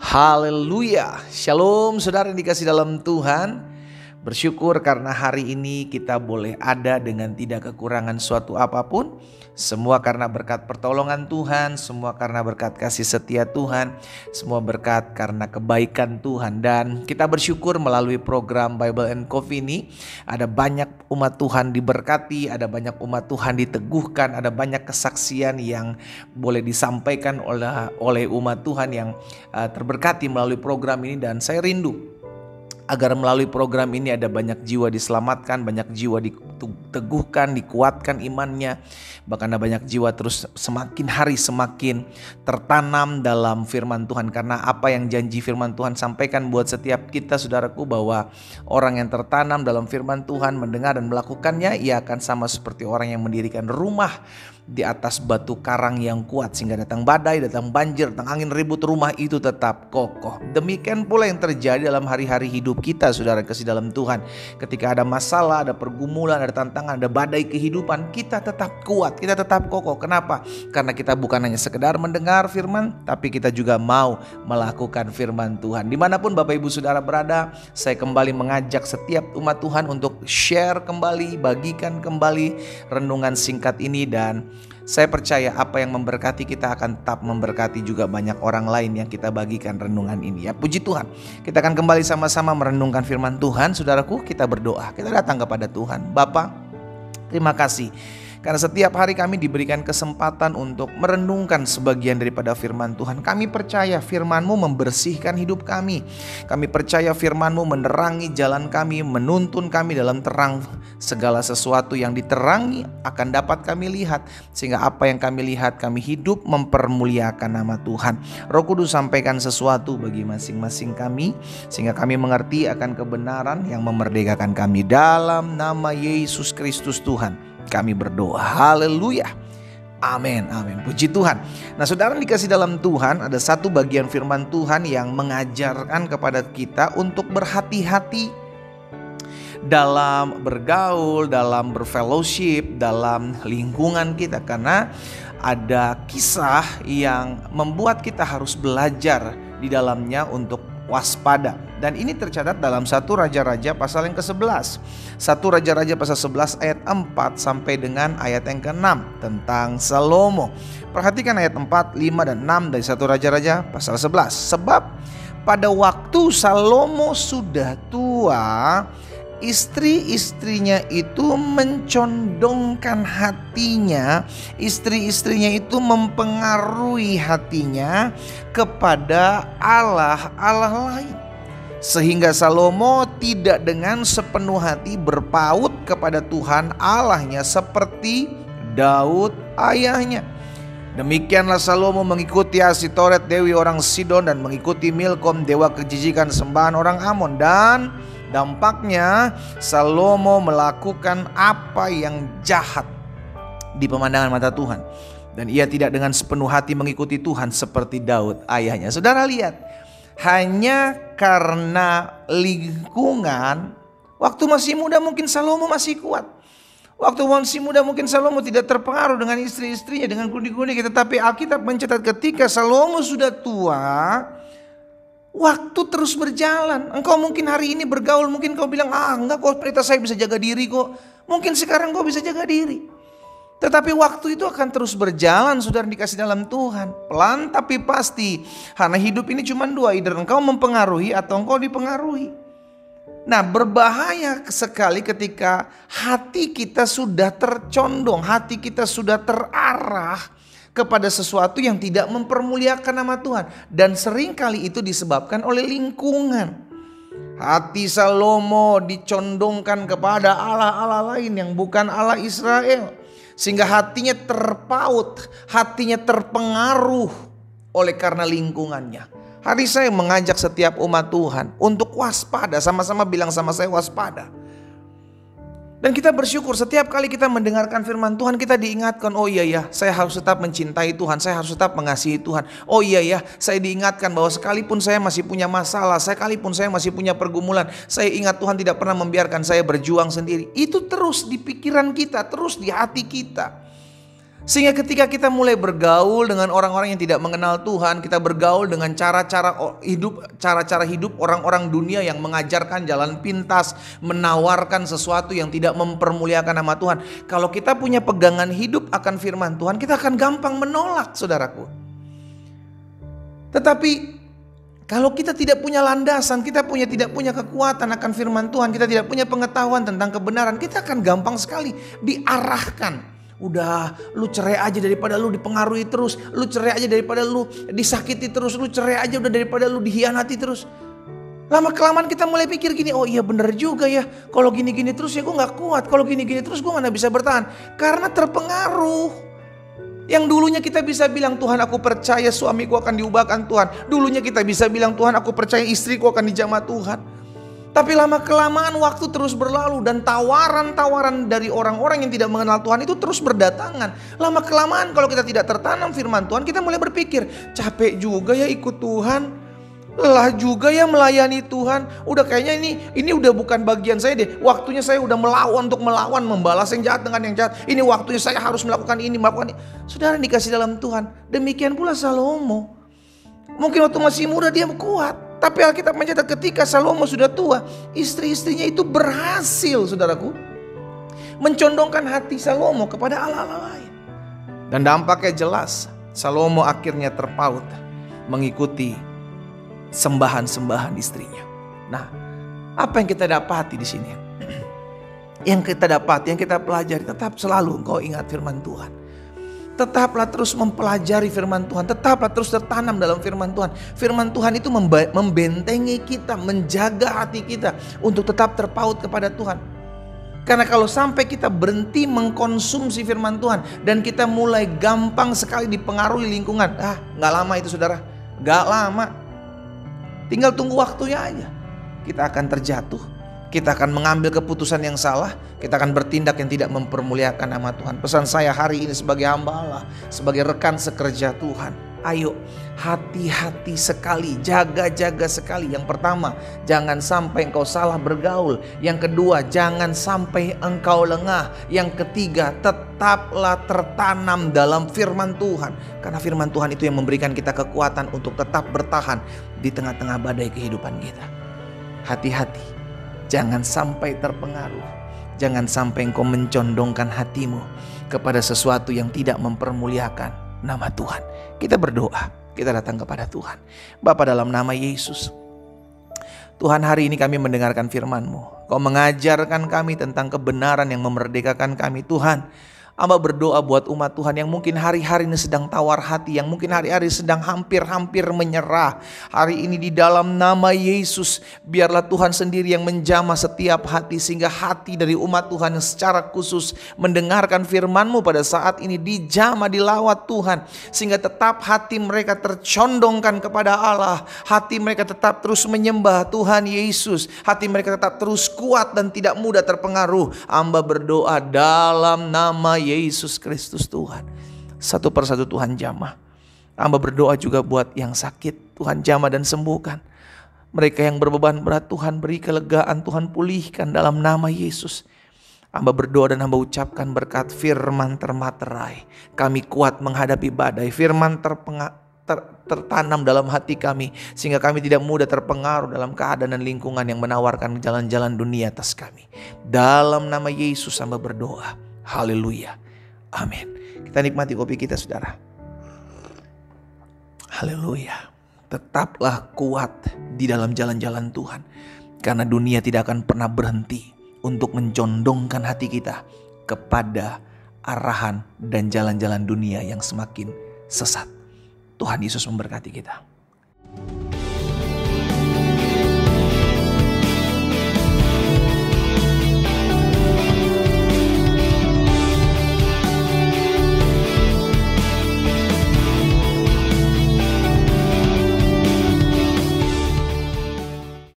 Haleluya. Shalom saudara yang dikasih dalam Tuhan. Bersyukur karena hari ini kita boleh ada dengan tidak kekurangan suatu apapun. Semua karena berkat pertolongan Tuhan, semua karena berkat kasih setia Tuhan, semua berkat karena kebaikan Tuhan. Dan kita bersyukur melalui program Bible and Coffee ini ada banyak umat Tuhan diberkati, ada banyak umat Tuhan diteguhkan, ada banyak kesaksian yang boleh disampaikan oleh umat Tuhan yang terberkati melalui program ini. Dan saya rindu agar melalui program ini ada banyak jiwa diselamatkan, banyak jiwa diteguhkan, dikuatkan imannya. Bahkan ada banyak jiwa terus semakin hari semakin tertanam dalam firman Tuhan. Karena apa yang janji firman Tuhan sampaikan buat setiap kita saudaraku, bahwa orang yang tertanam dalam firman Tuhan mendengar dan melakukannya, ia akan sama seperti orang yang mendirikan rumah di atas batu karang yang kuat, sehingga datang badai, datang banjir, datang angin ribut, rumah itu tetap kokoh. Demikian pula yang terjadi dalam hari-hari hidup kita saudara kasih dalam Tuhan. Ketika ada masalah, ada pergumulan, ada tantangan, ada badai kehidupan, kita tetap kuat, kita tetap kokoh. Kenapa? Karena kita bukan hanya sekedar mendengar firman, tapi kita juga mau melakukan firman Tuhan. Dimanapun Bapak Ibu Saudara berada, saya kembali mengajak setiap umat Tuhan untuk share kembali, bagikan kembali renungan singkat ini. Dan saya percaya apa yang memberkati kita akan tetap memberkati juga banyak orang lain yang kita bagikan renungan ini ya. Puji Tuhan. Kita akan kembali sama-sama merenungkan firman Tuhan. Saudaraku, kita berdoa. Kita datang kepada Tuhan. Bapa, terima kasih karena setiap hari kami diberikan kesempatan untuk merenungkan sebagian daripada firman Tuhan. Kami percaya firman-Mu membersihkan hidup kami. Kami percaya firman-Mu menerangi jalan kami, menuntun kami dalam terang. Segala sesuatu yang diterangi akan dapat kami lihat, sehingga apa yang kami lihat kami hidup mempermuliakan nama Tuhan. Roh Kudus sampaikan sesuatu bagi masing-masing kami, sehingga kami mengerti akan kebenaran yang memerdekakan kami. Dalam nama Yesus Kristus Tuhan kami berdoa. Haleluya. Amin, amin. Puji Tuhan. Nah saudara dikasih dalam Tuhan, ada satu bagian firman Tuhan yang mengajarkan kepada kita untuk berhati-hati dalam bergaul, dalam berfellowship, dalam lingkungan kita. Karena ada kisah yang membuat kita harus belajar di dalamnya untuk waspada. Dan ini tercatat dalam 1 Raja-Raja pasal yang ke-11. 1 Raja-Raja pasal 11 ayat 4 sampai dengan ayat yang ke-6 tentang Salomo. Perhatikan ayat 4, 5 dan 6 dari 1 Raja-Raja pasal 11. Sebab pada waktu Salomo sudah tua, istri-istrinya itu mencondongkan hatinya, istri-istrinya itu mempengaruhi hatinya kepada Allah-Allah lain. Sehingga Salomo tidak dengan sepenuh hati berpaut kepada Tuhan Allahnya seperti Daud ayahnya. Demikianlah Salomo mengikuti Asitoret dewi orang Sidon dan mengikuti Milkom dewa kejijikan sembahan orang Amon. Dan dampaknya Salomo melakukan apa yang jahat di pemandangan mata Tuhan. Dan ia tidak dengan sepenuh hati mengikuti Tuhan seperti Daud ayahnya. Saudara lihat, hanya karena lingkungan, waktu masih muda mungkin Salomo masih kuat. Waktu masih muda mungkin Salomo tidak terpengaruh dengan istri-istrinya, dengan kundi-kundi. Tetapi Alkitab mencatat ketika Salomo sudah tua, waktu terus berjalan. Engkau mungkin hari ini bergaul, mungkin kau bilang, enggak kok, pendeta saya bisa jaga diri kok. Mungkin sekarang kau bisa jaga diri. Tetapi waktu itu akan terus berjalan, saudara dikasih dalam Tuhan. Pelan tapi pasti. Karena hidup ini cuma dua, either engkau mempengaruhi atau engkau dipengaruhi. Nah, berbahaya sekali ketika hati kita sudah tercondong, hati kita sudah terarah kepada sesuatu yang tidak mempermuliakan nama Tuhan. Dan seringkali itu disebabkan oleh lingkungan. Hati Salomo dicondongkan kepada Allah-Allah lain yang bukan Allah Israel. Sehingga hatinya terpaut, hatinya terpengaruh oleh karena lingkungannya. Hari saya mengajak setiap umat Tuhan untuk waspada, sama-sama bilang sama saya waspada. Dan kita bersyukur setiap kali kita mendengarkan firman Tuhan, kita diingatkan, oh iya ya, saya harus tetap mencintai Tuhan, saya harus tetap mengasihi Tuhan. Oh iya ya, saya diingatkan bahwa sekalipun saya masih punya masalah, sekalipun saya masih punya pergumulan, saya ingat Tuhan tidak pernah membiarkan saya berjuang sendiri. Itu terus di pikiran kita, terus di hati kita. Sehingga ketika kita mulai bergaul dengan orang-orang yang tidak mengenal Tuhan, kita bergaul dengan cara-cara hidup orang-orang dunia yang mengajarkan jalan pintas, menawarkan sesuatu yang tidak mempermuliakan nama Tuhan. Kalau kita punya pegangan hidup akan firman Tuhan, kita akan gampang menolak, saudaraku. Tetapi kalau kita tidak punya landasan, kita tidak punya kekuatan akan firman Tuhan, kita tidak punya pengetahuan tentang kebenaran, kita akan gampang sekali diarahkan. Udah, lu cerai aja daripada lu dipengaruhi terus, lu cerai aja daripada lu disakiti terus, lu cerai aja udah daripada lu dihianati terus. Lama kelamaan kita mulai pikir gini, oh iya bener juga ya, kalau gini-gini terus ya gue gak kuat, kalau gini-gini terus gue mana bisa bertahan. Karena terpengaruh. Yang dulunya kita bisa bilang, Tuhan aku percaya suamiku akan diubahkan Tuhan. Dulunya kita bisa bilang, Tuhan aku percaya istriku akan dijamah Tuhan. Tapi lama kelamaan waktu terus berlalu dan tawaran-tawaran dari orang-orang yang tidak mengenal Tuhan itu terus berdatangan. Lama kelamaan kalau kita tidak tertanam firman Tuhan, kita mulai berpikir, capek juga ya ikut Tuhan. Lelah juga ya melayani Tuhan. Udah kayaknya ini udah bukan bagian saya deh. Waktunya saya udah melawan, membalas yang jahat dengan yang jahat. Ini waktunya saya harus melakukan ini, melakukan ini. Saudara dikasih dalam Tuhan. Demikian pula Salomo. Mungkin waktu masih muda dia kuat. Tapi Alkitab mencatat ketika Salomo sudah tua, istri-istrinya itu berhasil, saudaraku, mencondongkan hati Salomo kepada Allah-Allah lain. Dan dampaknya jelas, Salomo akhirnya terpaut mengikuti sembahan-sembahan istrinya. Nah, apa yang kita dapati di sini? Yang kita dapati, yang kita pelajari, tetap selalu engkau ingat firman Tuhan. Tetaplah terus mempelajari firman Tuhan. Tetaplah terus tertanam dalam firman Tuhan. Firman Tuhan itu membentengi kita, menjaga hati kita untuk tetap terpaut kepada Tuhan. Karena kalau sampai kita berhenti mengkonsumsi firman Tuhan dan kita mulai gampang sekali dipengaruhi lingkungan, gak lama itu saudara, gak lama. Tinggal tunggu waktunya aja. Kita akan terjatuh. Kita akan mengambil keputusan yang salah. Kita akan bertindak yang tidak mempermuliakan nama Tuhan. Pesan saya hari ini sebagai hamba Allah, sebagai rekan sekerja Tuhan, ayo hati-hati sekali, jaga-jaga sekali. Yang pertama, jangan sampai engkau salah bergaul. Yang kedua, jangan sampai engkau lengah. Yang ketiga, tetaplah tertanam dalam firman Tuhan. Karena firman Tuhan itu yang memberikan kita kekuatan untuk tetap bertahan di tengah-tengah badai kehidupan kita. Hati-hati, jangan sampai terpengaruh. Jangan sampai engkau mencondongkan hatimu kepada sesuatu yang tidak mempermuliakan nama Tuhan. Kita berdoa, kita datang kepada Tuhan. Bapa, dalam nama Yesus, Tuhan, hari ini kami mendengarkan firman-Mu. Kau mengajarkan kami tentang kebenaran yang memerdekakan kami. Tuhan, hamba berdoa buat umat Tuhan yang mungkin hari-hari ini sedang tawar hati, yang mungkin hari-hari sedang hampir-hampir menyerah. Hari ini di dalam nama Yesus, biarlah Tuhan sendiri yang menjamah setiap hati, sehingga hati dari umat Tuhan yang secara khusus mendengarkan firman-Mu pada saat ini dijamah, dilawat Tuhan, sehingga tetap hati mereka tercondongkan kepada Allah. Hati mereka tetap terus menyembah Tuhan Yesus. Hati mereka tetap terus kuat dan tidak mudah terpengaruh. Hamba berdoa dalam nama Yesus Kristus Tuhan. Satu persatu Tuhan jamah. Hamba berdoa juga buat yang sakit, Tuhan jamah dan sembuhkan. Mereka yang berbeban berat, Tuhan beri kelegaan, Tuhan pulihkan dalam nama Yesus. Hamba berdoa dan hamba ucapkan berkat firman termaterai. Kami kuat menghadapi badai. Firman tertanam dalam hati kami, sehingga kami tidak mudah terpengaruh dalam keadaan dan lingkungan yang menawarkan jalan-jalan dunia atas kami. Dalam nama Yesus hamba berdoa. Haleluya. Amin. Kita nikmati kopi kita, saudara. Haleluya. Tetaplah kuat di dalam jalan-jalan Tuhan. Karena dunia tidak akan pernah berhenti untuk mencondongkan hati kita kepada arahan dan jalan-jalan dunia yang semakin sesat. Tuhan Yesus memberkati kita.